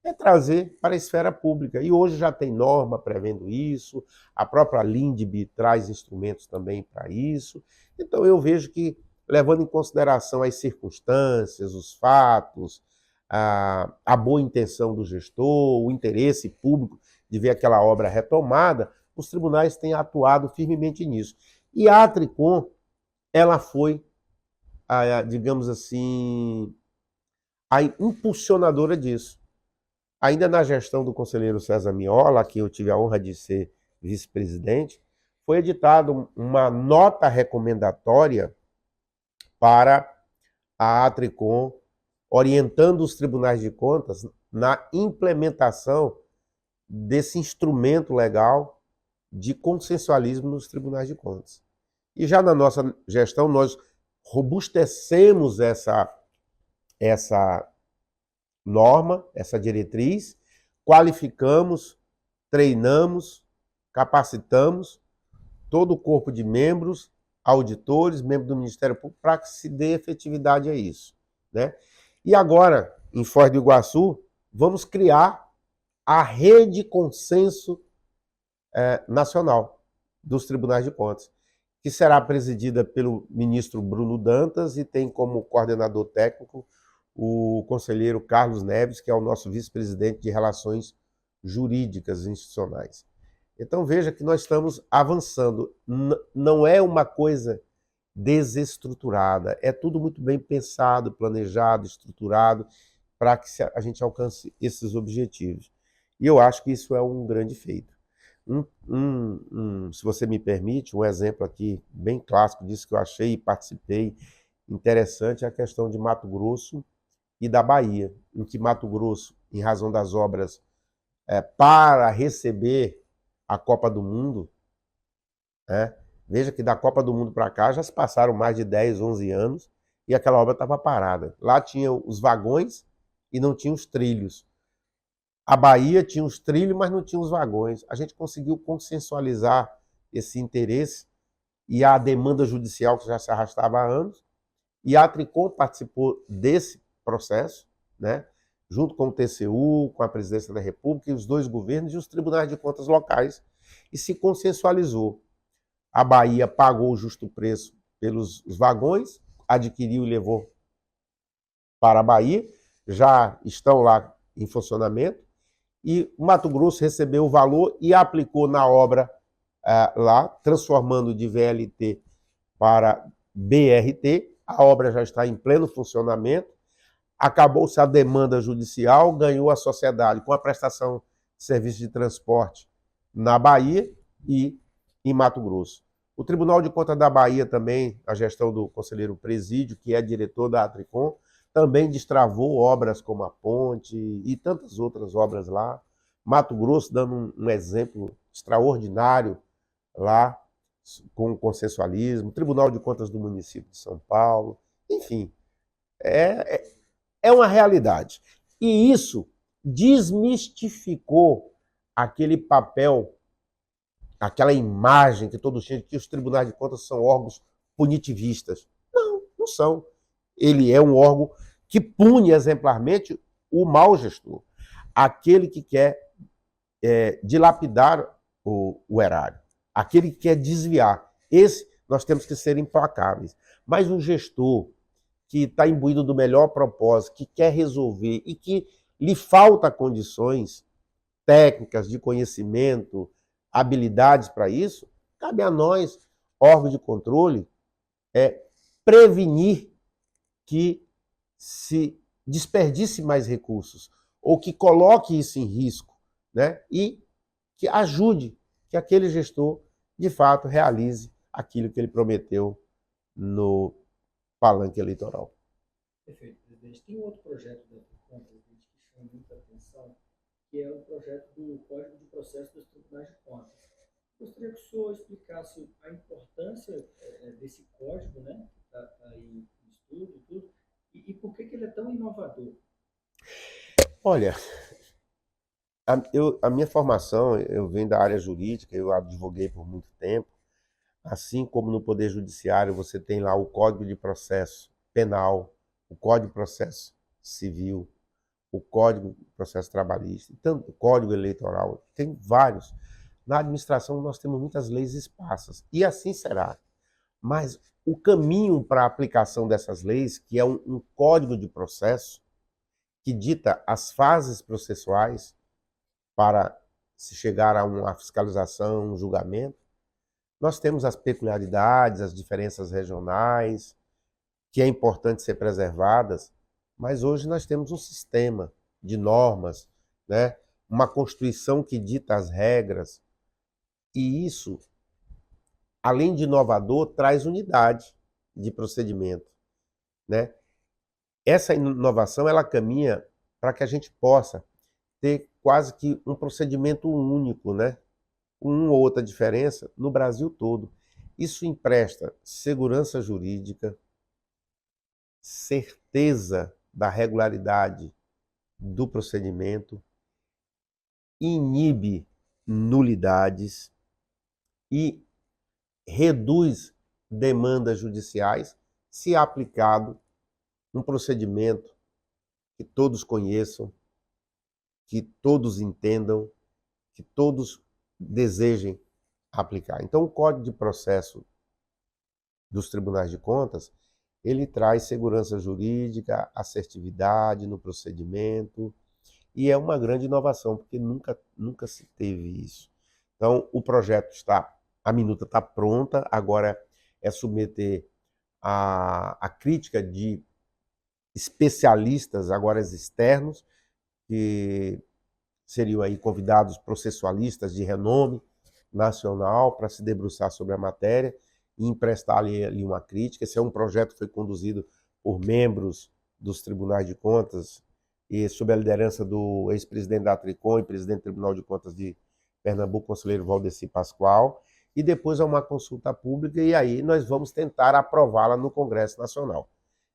é trazer para a esfera pública. E hoje já tem norma prevendo isso, a própria LINDB traz instrumentos também para isso. Então eu vejo que, levando em consideração as circunstâncias, os fatos, a boa intenção do gestor, o interesse público de ver aquela obra retomada, os tribunais têm atuado firmemente nisso. E a Atricom, ela foi, digamos assim, a impulsionadora disso. Ainda na gestão do conselheiro César Miola, que eu tive a honra de ser vice-presidente, foi editada uma nota recomendatória para a Atricom, orientando os tribunais de contas na implementação desse instrumento legal de consensualismo nos tribunais de contas. E já na nossa gestão, nós robustecemos essa norma, essa diretriz, qualificamos, treinamos, capacitamos todo o corpo de membros, auditores, membros do Ministério Público, para que se dê efetividade a isso, né? E agora, em Foz do Iguaçu, vamos criar a rede consenso nacional dos tribunais de contas, que será presidida pelo ministro Bruno Dantas e tem como coordenador técnico o conselheiro Carlos Neves, que é o nosso vice-presidente de Relações Jurídicas e Institucionais. Então veja que nós estamos avançando. Não é uma coisa desestruturada, é tudo muito bem pensado, planejado, estruturado, para que a gente alcance esses objetivos. E eu acho que isso é um grande feito. Se você me permite, um exemplo aqui bem clássico disso que eu achei e participei, interessante, é a questão de Mato Grosso e da Bahia, em que Mato Grosso, em razão das obras para receber a Copa do Mundo, veja que da Copa do Mundo para cá já se passaram mais de 10, 11 anos e aquela obra estava parada. Lá tinha os vagões e não tinha os trilhos. A Bahia tinha os trilhos, mas não tinha os vagões. A gente conseguiu consensualizar esse interesse e a demanda judicial que já se arrastava há anos, e a Atricom participou desse processo, né, junto com o TCU, com a Presidência da República e os dois governos e os tribunais de contas locais, e se consensualizou. A Bahia pagou o justo preço pelos vagões, adquiriu e levou para a Bahia, já estão lá em funcionamento, e o Mato Grosso recebeu o valor e aplicou na obra lá, transformando de VLT para BRT. A obra já está em pleno funcionamento, acabou-se a demanda judicial, ganhou a sociedade com a prestação de serviço de transporte na Bahia e em Mato Grosso. O Tribunal de Contas da Bahia também, a gestão do conselheiro Presídio, que é diretor da Atricom, também destravou obras como a ponte e tantas outras obras lá. Mato Grosso dando um exemplo extraordinário lá, com o consensualismo. Tribunal de Contas do município de São Paulo. Enfim, é uma realidade. E isso desmistificou aquele papel aquela imagem que todos tinham de que os tribunais de contas são órgãos punitivistas. Não, não são. Ele é um órgão que pune exemplarmente o mau gestor, aquele que quer dilapidar o erário, aquele que quer desviar. Esse nós temos que ser implacáveis. Mas um gestor que está imbuído do melhor propósito, que quer resolver e que lhe falta condições técnicas, de conhecimento, habilidades para isso, cabe a nós, órgão de controle, prevenir que se desperdice mais recursos ou que coloque isso em risco, né? E que ajude que aquele gestor, de fato, realize aquilo que ele prometeu no palanque eleitoral. Perfeito, presidente. Tem um outro projeto da Ficom, presidente, que chama muita atenção, que é o projeto do Código de Processo dos Tribunais de Contas. Gostaria que o senhor explicasse a importância desse código, né, que está aí em estudo e tudo, e por que ele é tão inovador. Olha, a minha formação, eu venho da área jurídica, eu advoguei por muito tempo. Assim como no Poder Judiciário você tem lá o Código de Processo Penal, o Código de Processo Civil, o Código de Processo Trabalhista, tanto o Código Eleitoral, tem vários. Na administração nós temos muitas leis esparsas, e assim será. Mas o caminho para a aplicação dessas leis, que é um código de processo, que dita as fases processuais para se chegar a uma fiscalização, um julgamento, nós temos as peculiaridades, as diferenças regionais, que é importante ser preservadas, mas hoje nós temos um sistema de normas, né? Uma Constituição que dita as regras, e isso, além de inovador, traz unidade de procedimento, né? Essa inovação, ela caminha para que a gente possa ter quase que um procedimento único, né? Com uma ou outra diferença no Brasil todo. Isso empresta segurança jurídica, certeza da regularidade do procedimento, inibe nulidades e reduz demandas judiciais se aplicado um procedimento que todos conheçam, que todos entendam, que todos desejem aplicar. Então, o Código de Processo dos Tribunais de Contas, ele traz segurança jurídica, assertividade no procedimento, e é uma grande inovação, porque nunca se teve isso. Então, o projeto está, a minuta está pronta, agora é submeter a crítica de especialistas, agora externos, que seriam aí convidados processualistas de renome nacional para se debruçar sobre a matéria e emprestar ali uma crítica. Esse é um projeto que foi conduzido por membros dos tribunais de contas e sob a liderança do ex-presidente da Atricom e presidente do Tribunal de Contas de Pernambuco, conselheiro Valdeci Pascoal, e depois a uma consulta pública, e aí nós vamos tentar aprová-la no Congresso Nacional.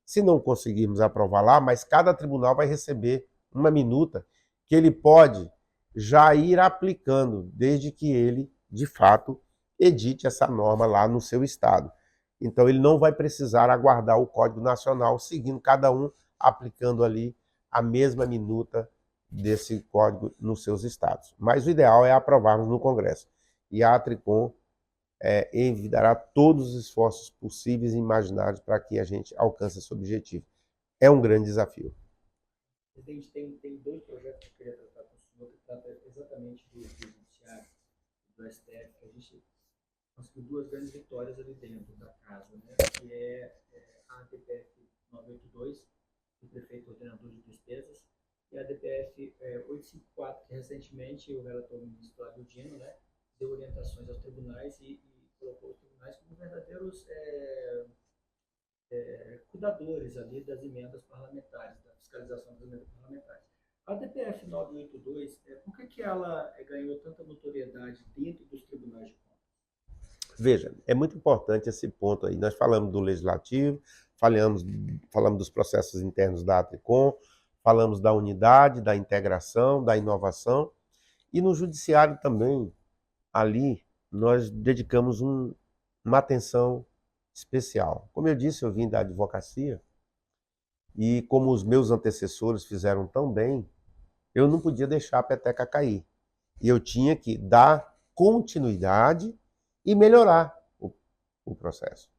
Se não conseguirmos aprovar lá, mas cada tribunal vai receber uma minuta que ele pode já ir aplicando, desde que ele, de fato, edite essa norma lá no seu estado. Então, ele não vai precisar aguardar o Código Nacional, seguindo cada um, aplicando ali a mesma minuta desse código nos seus estados. Mas o ideal é aprovarmos no Congresso. E a Atricom envidará todos os esforços possíveis e imaginários para que a gente alcance esse objetivo. É um grande desafio. Presidente, tem dois projetos que eu queria tratar com o senhor, que trata exatamente do judiciário, do STF, que a gente conseguiu duas grandes vitórias ali dentro da casa, né? Que é a DPF 982, do prefeito ordenador de despesas, e a DPF 854, que recentemente o relator ministro Flávio Dino, né, deu orientações aos tribunais e colocou os tribunais como verdadeiros cuidadores ali das emendas parlamentares, da fiscalização das emendas parlamentares. A DPF 982, por que ela ganhou tanta notoriedade dentro dos tribunais de contas? Veja, é muito importante esse ponto aí. Nós falamos do Legislativo, falamos dos processos internos da Atricom, falamos da unidade, da integração, da inovação, e no Judiciário também, ali nós dedicamos uma atenção especial. Como eu disse, eu vim da advocacia e como os meus antecessores fizeram tão bem, eu não podia deixar a peteca cair. E eu tinha que dar continuidade e melhorar o processo.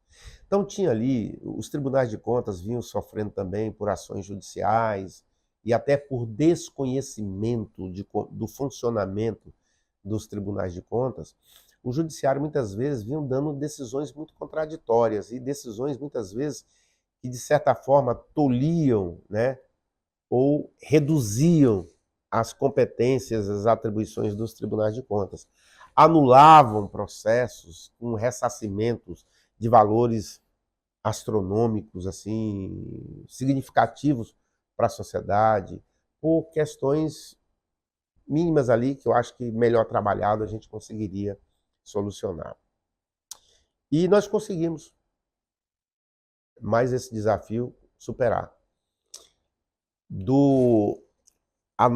Então tinha ali, os tribunais de contas vinham sofrendo também por ações judiciais e até por desconhecimento do funcionamento dos tribunais de contas. O judiciário muitas vezes vinha dando decisões muito contraditórias e decisões muitas vezes que de certa forma tolhiam, né, ou reduziam as competências, as atribuições dos tribunais de contas. Anulavam processos com ressarcimentos de valores astronômicos, assim, significativos para a sociedade, por questões mínimas ali que eu acho que melhor trabalhado a gente conseguiria solucionar. E nós conseguimos mais esse desafio superar. Pra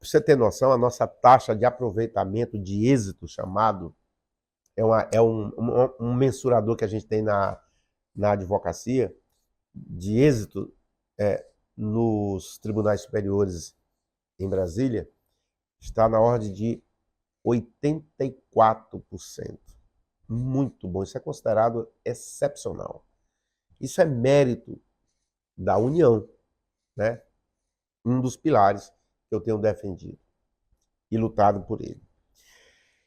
você ter noção, a nossa taxa de aproveitamento de êxito chamado é um mensurador que a gente tem na advocacia de êxito nos tribunais superiores em Brasília, está na ordem de 84%. Muito bom, isso é considerado excepcional. Isso é mérito da União, né? Um dos pilares que eu tenho defendido e lutado por ele.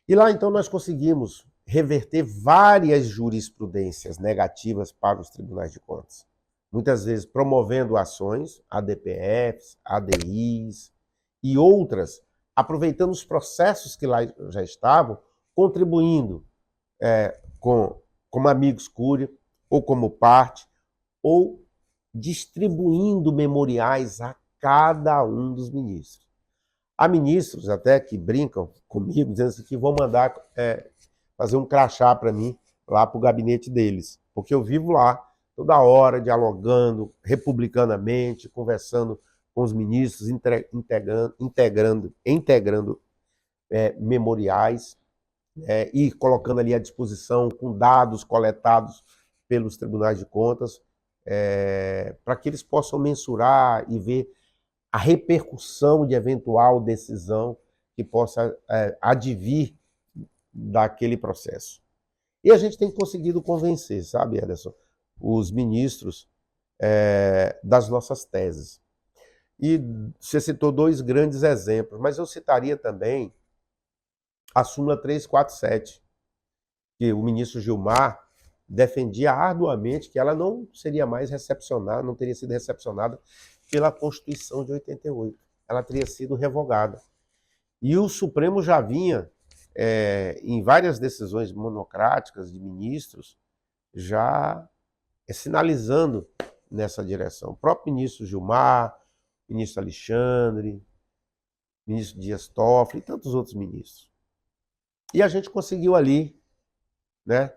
E lá então nós conseguimos reverter várias jurisprudências negativas para os tribunais de contas. Muitas vezes promovendo ações, ADPFs, ADIs e outras, aproveitando os processos que lá já estavam, contribuindo como amigos cúria, ou como parte, ou distribuindo memoriais a cada um dos ministros. Há ministros até que brincam comigo, dizendo assim, que vão mandar fazer um crachá para mim lá para o gabinete deles, porque eu vivo lá toda hora dialogando republicanamente, conversando com os ministros, integrando memoriais e colocando ali à disposição com dados coletados pelos tribunais de contas, para que eles possam mensurar e ver a repercussão de eventual decisão que possa advir daquele processo. E a gente tem conseguido convencer, sabe, Ederson, os ministros das nossas teses. E você citou dois grandes exemplos, mas eu citaria também a súmula 347, que o ministro Gilmar defendia arduamente que ela não seria mais recepcionada, não teria sido recepcionada pela Constituição de 88. Ela teria sido revogada. E o Supremo já vinha, em várias decisões monocráticas de ministros, já sinalizando nessa direção. O próprio ministro Gilmar, ministro Alexandre, ministro Dias Toffoli e tantos outros ministros. E a gente conseguiu ali, né,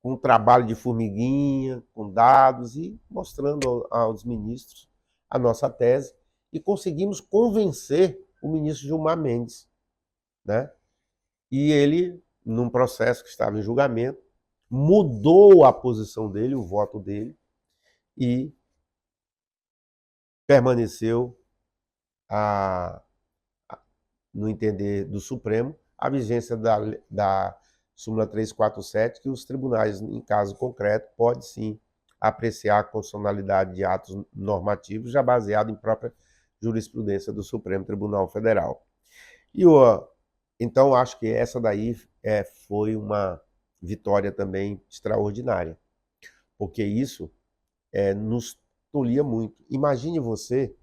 com um trabalho de formiguinha, com dados e mostrando aos ministros a nossa tese e conseguimos convencer o ministro Gilmar Mendes, né? E ele, num processo que estava em julgamento, mudou a posição dele, o voto dele, e permaneceu, no entender do Supremo, a vigência da súmula 347, que os tribunais, em caso concreto, podem sim apreciar a constitucionalidade de atos normativos, já baseado em própria jurisprudência do Supremo Tribunal Federal. Então, acho que essa daí foi uma vitória também extraordinária, porque isso nos tolia muito. Imagine você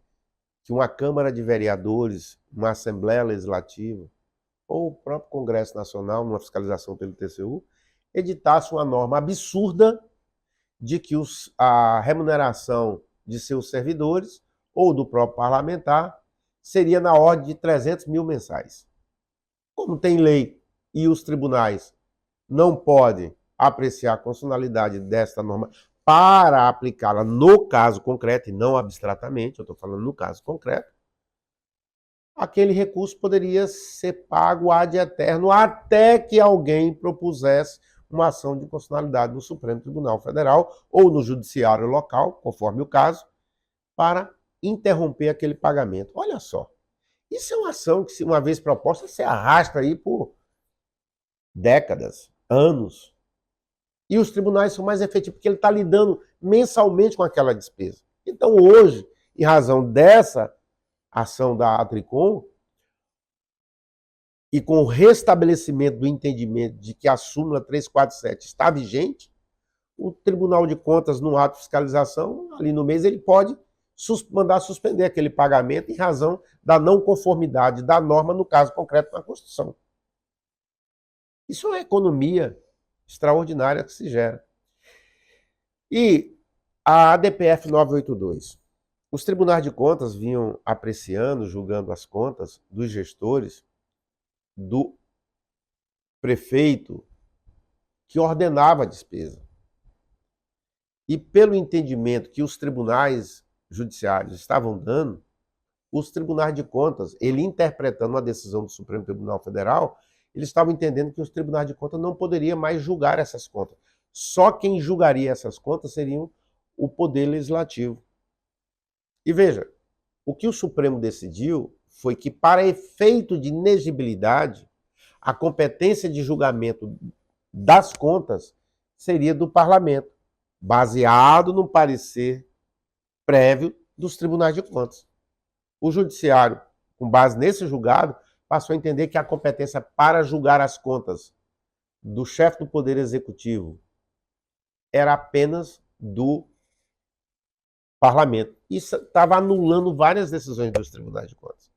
que uma Câmara de Vereadores, uma Assembleia Legislativa, ou o próprio Congresso Nacional, numa fiscalização pelo TCU, editasse uma norma absurda de que a remuneração de seus servidores ou do próprio parlamentar seria na ordem de 300 mil mensais. Como tem lei e os tribunais não podem apreciar a constitucionalidade desta norma para aplicá-la no caso concreto e não abstratamente, eu estou falando no caso concreto, aquele recurso poderia ser pago ad eterno até que alguém propusesse uma ação de inconstitucionalidade no Supremo Tribunal Federal ou no judiciário local, conforme o caso, para interromper aquele pagamento. Olha só, isso é uma ação que, se uma vez proposta, se arrasta aí por décadas, anos. E os tribunais são mais efetivos, porque ele está lidando mensalmente com aquela despesa. Então, hoje, em razão dessa ação da Atricom, e com o restabelecimento do entendimento de que a súmula 347 está vigente, o Tribunal de Contas, no ato de fiscalização, ali no mês, ele pode mandar suspender aquele pagamento em razão da não conformidade da norma, no caso concreto, na Constituição. Isso é uma economia extraordinária que se gera. E a ADPF 982. Os tribunais de contas vinham apreciando, julgando as contas dos gestores, do prefeito que ordenava a despesa. E pelo entendimento que os tribunais judiciários estavam dando, os tribunais de contas, ele interpretando uma decisão do Supremo Tribunal Federal, eles estavam entendendo que os tribunais de contas não poderiam mais julgar essas contas. Só quem julgaria essas contas seriam o Poder Legislativo. E veja, o que o Supremo decidiu foi que, para efeito de inegibilidade, a competência de julgamento das contas seria do Parlamento, baseado no parecer prévio dos tribunais de contas. O Judiciário, com base nesse julgado, passou a entender que a competência para julgar as contas do chefe do Poder Executivo era apenas do Parlamento. Isso estava anulando várias decisões dos tribunais de contas.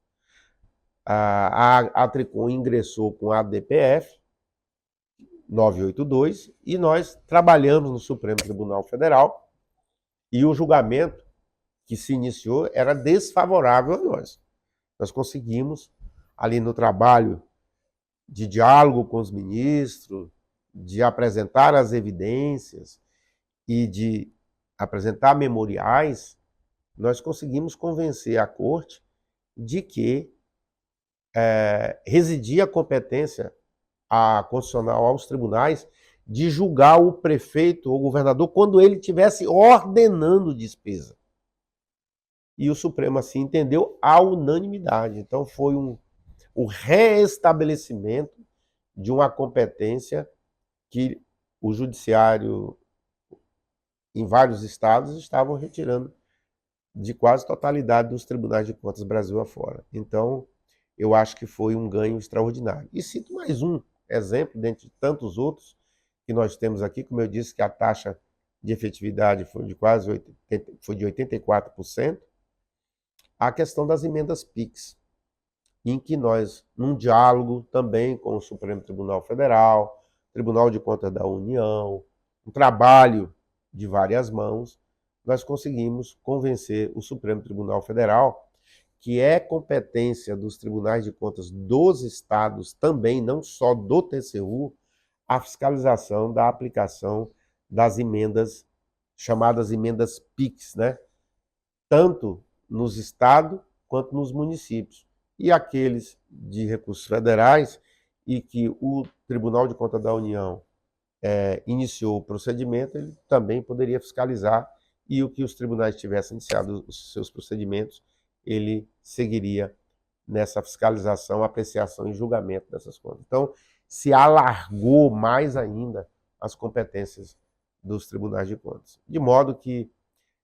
A Atricom ingressou com a ADPF 982 e nós trabalhamos no Supremo Tribunal Federal e o julgamento que se iniciou era desfavorável a nós. Nós conseguimos, ali no trabalho de diálogo com os ministros, de apresentar as evidências e de apresentar memoriais, nós conseguimos convencer a Corte de que residia a competência constitucional aos tribunais de julgar o prefeito ou o governador quando ele estivesse ordenando despesa. E o Supremo assim entendeu à unanimidade. Então foi o reestabelecimento de uma competência que o judiciário em vários estados estavam retirando de quase totalidade dos tribunais de contas Brasil afora. Então, eu acho que foi um ganho extraordinário. E cito mais um exemplo, dentre tantos outros que nós temos aqui, como eu disse, que a taxa de efetividade foi de quase 84%, a questão das emendas PIX, em que nós, num diálogo também com o Supremo Tribunal Federal, Tribunal de Contas da União, um trabalho de várias mãos, nós conseguimos convencer o Supremo Tribunal Federal que é competência dos tribunais de contas dos estados também, não só do TCU, a fiscalização da aplicação das emendas, chamadas emendas PIX, né? Tanto nos estados quanto nos municípios. E aqueles de recursos federais, e que o Tribunal de Contas da União iniciou o procedimento, ele também poderia fiscalizar, e o que os tribunais tivessem iniciado os seus procedimentos, ele seguiria nessa fiscalização, apreciação e julgamento dessas contas. Então, se alargou mais ainda as competências dos tribunais de contas. De modo que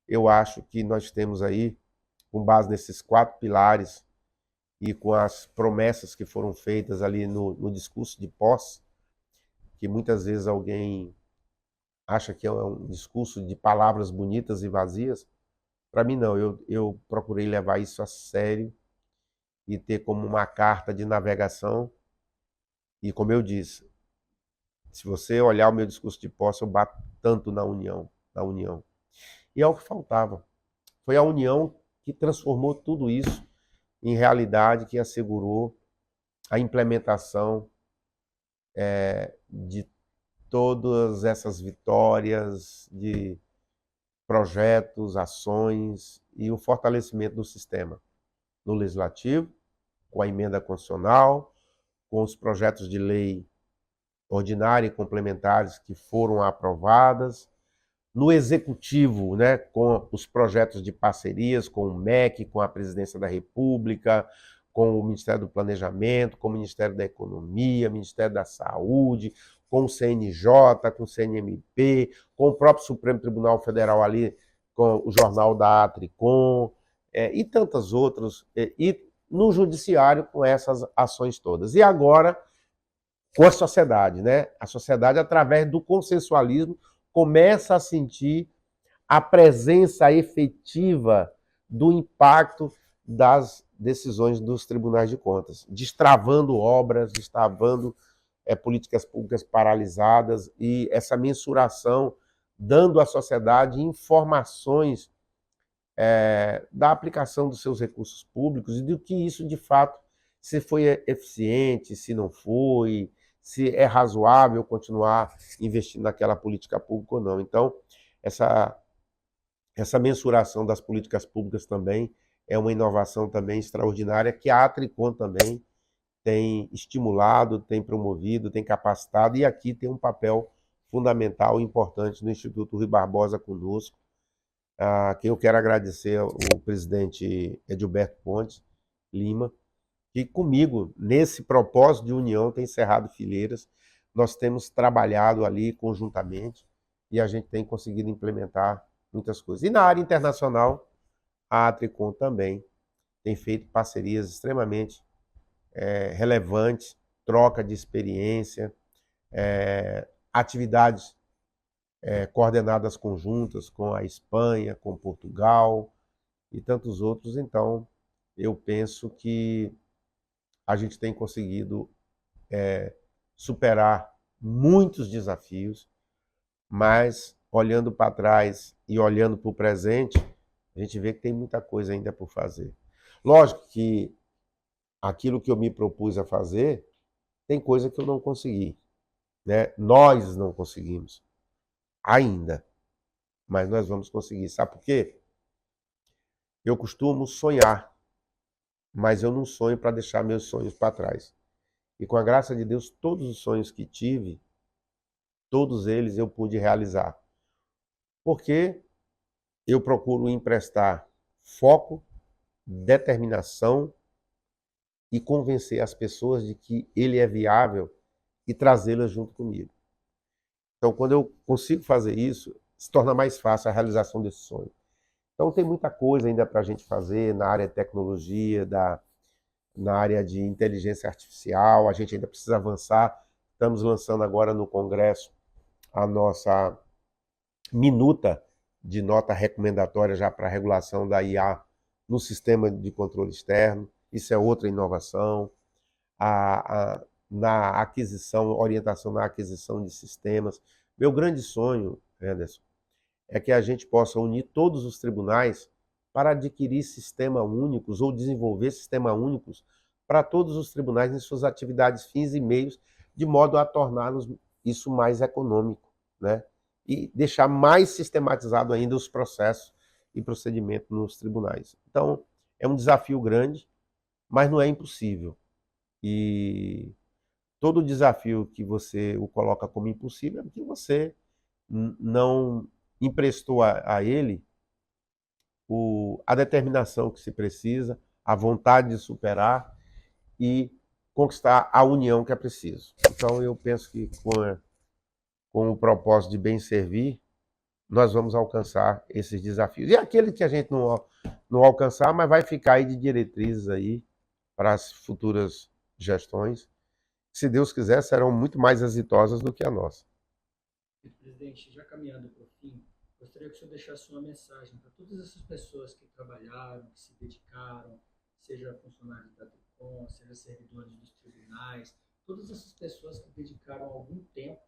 eu acho que nós temos aí, com base nesses 4 pilares e com as promessas que foram feitas ali no discurso de posse, que muitas vezes alguém acha que é um discurso de palavras bonitas e vazias. Para mim não, eu procurei levar isso a sério e ter como uma carta de navegação. E como eu disse, se você olhar o meu discurso de posse, eu bato tanto na união. E é o que faltava. Foi a união que transformou tudo isso em realidade, que assegurou a implementação de todas essas vitórias, de projetos, ações e o fortalecimento do sistema no Legislativo, com a emenda constitucional, com os projetos de lei ordinária e complementares que foram aprovadas, no executivo, né, com os projetos de parcerias com o MEC, com a Presidência da República, com o Ministério do Planejamento, com o Ministério da Economia, Ministério da Saúde, com o CNJ, com o CNMP, com o próprio Supremo Tribunal Federal ali, com o Jornal da Atricom, e tantas outras, e no Judiciário com essas ações todas. E agora, com a sociedade, né? A sociedade, através do consensualismo, começa a sentir a presença efetiva do impacto das decisões dos tribunais de contas, destravando obras, destravando políticas públicas paralisadas e essa mensuração dando à sociedade informações da aplicação dos seus recursos públicos e do que isso, de fato, se foi eficiente, se não foi, se é razoável continuar investindo naquela política pública ou não. Então, essa mensuração das políticas públicas também é uma inovação também extraordinária que a Atricom também tem estimulado, tem promovido, tem capacitado e aqui tem um papel fundamental e importante no Instituto Rui Barbosa conosco, a quem eu quero agradecer ao presidente Edilberto Pontes Lima, que comigo, nesse propósito de união, tem cerrado fileiras. Nós temos trabalhado ali conjuntamente e a gente tem conseguido implementar muitas coisas. E na área internacional, a Atricom também tem feito parcerias extremamente relevantes, troca de experiência, atividades coordenadas conjuntas com a Espanha, com Portugal e tantos outros. Então, eu penso que a gente tem conseguido superar muitos desafios, mas olhando para trás e olhando para o presente, a gente vê que tem muita coisa ainda por fazer. Lógico que aquilo que eu me propus a fazer, tem coisa que eu não consegui, né? Nós não conseguimos ainda, mas nós vamos conseguir. Sabe por quê? Eu costumo sonhar, mas eu não sonho para deixar meus sonhos para trás. E com a graça de Deus, todos os sonhos que tive, todos eles eu pude realizar. Porque eu procuro emprestar foco, determinação e convencer as pessoas de que ele é viável e trazê-las junto comigo. Então, quando eu consigo fazer isso, se torna mais fácil a realização desse sonho. Então, tem muita coisa ainda para a gente fazer na área de tecnologia, na área de inteligência artificial, a gente ainda precisa avançar. Estamos lançando agora no Congresso a nossa minuta de nota recomendatória já para a regulação da IA no sistema de controle externo. Isso é outra inovação. Na aquisição, orientação na aquisição de sistemas. Meu grande sonho, Anderson, é que a gente possa unir todos os tribunais para adquirir sistemas únicos ou desenvolver sistemas únicos para todos os tribunais em suas atividades, fins e meios, de modo a tornar isso mais econômico, né? E deixar mais sistematizado ainda os processos e procedimentos nos tribunais. Então, é um desafio grande, mas não é impossível. E todo desafio que você o coloca como impossível é porque você não emprestou a ele a determinação que se precisa, a vontade de superar e conquistar a união que é preciso. Então, eu penso que com o propósito de bem servir, nós vamos alcançar esses desafios. E aquele que a gente não alcançar, mas vai ficar aí de diretrizes aí para as futuras gestões, se Deus quiser, serão muito mais exitosas do que a nossa. Presidente, já caminhando para o fim, gostaria que o senhor deixasse uma mensagem para todas essas pessoas que trabalharam, que se dedicaram, seja funcionários da Atricom, seja servidores dos tribunais, todas essas pessoas que dedicaram algum tempo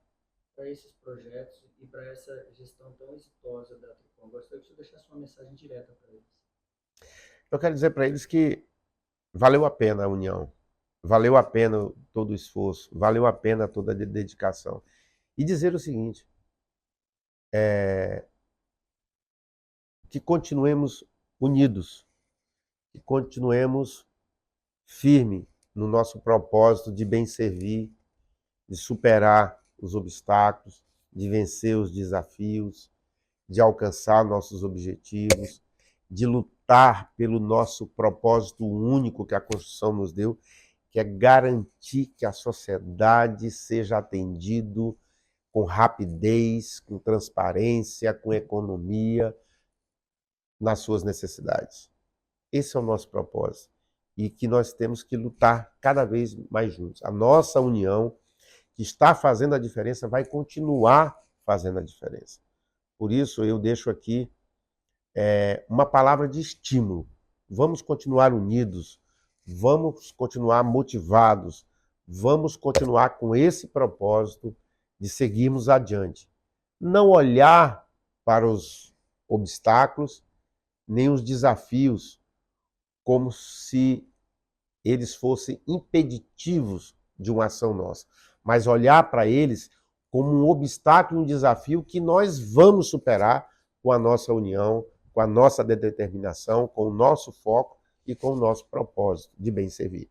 para esses projetos e para essa gestão tão exitosa da Atricom. Gostaria que o senhor deixasse uma mensagem direta para eles. Eu quero dizer para eles que valeu a pena a união, valeu a pena todo o esforço, valeu a pena toda a dedicação. E dizer o seguinte, que continuemos unidos, que continuemos firme no nosso propósito de bem servir, de superar os obstáculos, de vencer os desafios, de alcançar nossos objetivos, de lutar pelo nosso propósito único que a Constituição nos deu, que é garantir que a sociedade seja atendida com rapidez, com transparência, com economia nas suas necessidades. Esse é o nosso propósito e que nós temos que lutar cada vez mais juntos. A nossa união, que está fazendo a diferença, vai continuar fazendo a diferença. Por isso, eu deixo aqui uma palavra de estímulo. Vamos continuar unidos, vamos continuar motivados, vamos continuar com esse propósito de seguirmos adiante. Não olhar para os obstáculos, nem os desafios, como se eles fossem impeditivos de uma ação nossa, mas olhar para eles como um obstáculo, um desafio que nós vamos superar com a nossa união, com a nossa determinação, com o nosso foco e com o nosso propósito de bem servir.